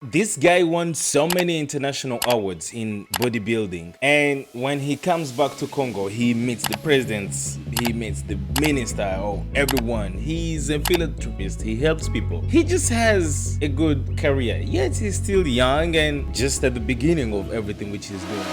This guy won so many international awards in bodybuilding, and when he comes back to Congo, he meets the presidents, he meets the minister, or everyone. He's a philanthropist, he helps people. He just has a good career, yet he's still young and just at the beginning of everything which he's doing.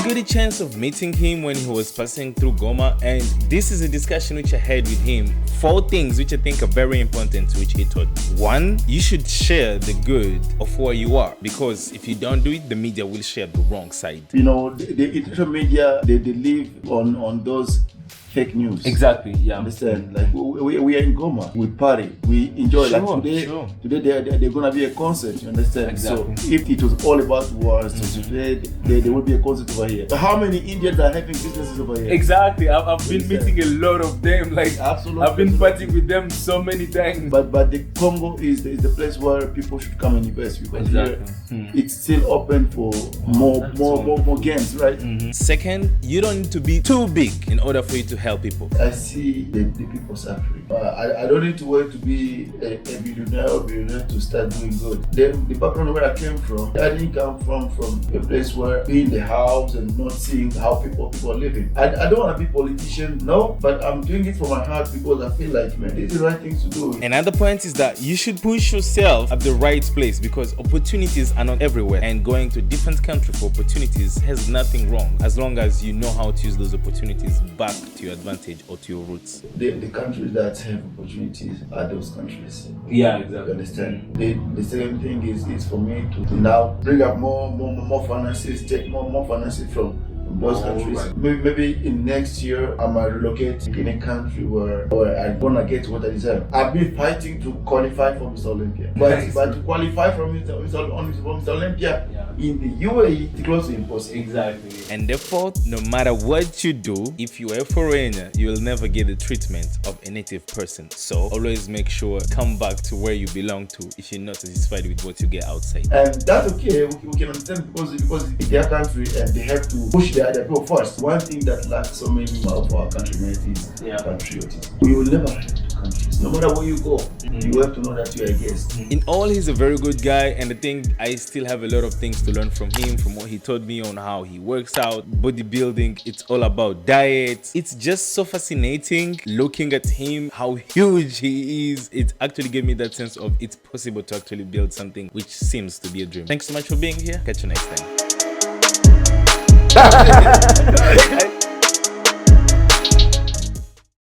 The chance of meeting him when he was passing through Goma, and this is a discussion which I had with him. 4 things which I think are very important, which he taught me. 1, you should share the good of where you are, because if you don't do it, the media will share the wrong side. You know, the international media, they live on those fake news. Exactly, yeah. Understand? Like we are in Goma, we party, we enjoy. Sure, like today, sure. Today they're gonna be a concert. You understand? Exactly. So if it was all about wars, so today there will be a concert over here. But how many Indians are having businesses over here? Exactly. I've been meeting a lot of them. Like Absolutely. I've been partying with them so many times. But the Congo is the place where people should come and invest, because Exactly. here it's still open for more games, right? Second, you don't need to be too big in order for you to help people. I see the people suffering. I don't need to wait to be a billionaire or billionaire to start doing good. The background where I came from, I didn't come from a place where being in the house and not seeing how people are living. I don't want to be a politician, no, but I'm doing it for my heart because I feel like, man, it's the right thing to do. Another point is that you should push yourself at the right place, because opportunities are not everywhere, and going to a different country for opportunities has nothing wrong, as long as you know how to use those opportunities back to your advantage or to your roots. The countries that have opportunities are those countries. Yeah, You exactly. understand? The second thing is for me to now bring up more finances, take more finances from those countries. Right. Maybe in next year I might relocate in a country where I'm gonna get what I deserve. I've been fighting to qualify for Mr. Olympia, but to qualify for Mr. Olympia in the UAE, it's close to impossible. Exactly. And therefore, no matter what you do, if you are a foreigner, you will never get the treatment of a native person. So always make sure come back to where you belong to if you're not satisfied with what you get outside. And that's okay, we can understand, because it's their country and they have to push their people first. One thing that lacks so many of our countrymen is patriotism. We will never have two countries. No matter where you go, you have to know that you are a guest. In all, he's a very good guy, and I think I still have a lot of things to learn from him, from what he taught me on how he works out, bodybuilding. It's all about diet. It's just so fascinating looking at him, how huge he is. It actually gave me that sense of it's possible to actually build something which seems to be a dream. Thanks so much for being here. Catch you next time.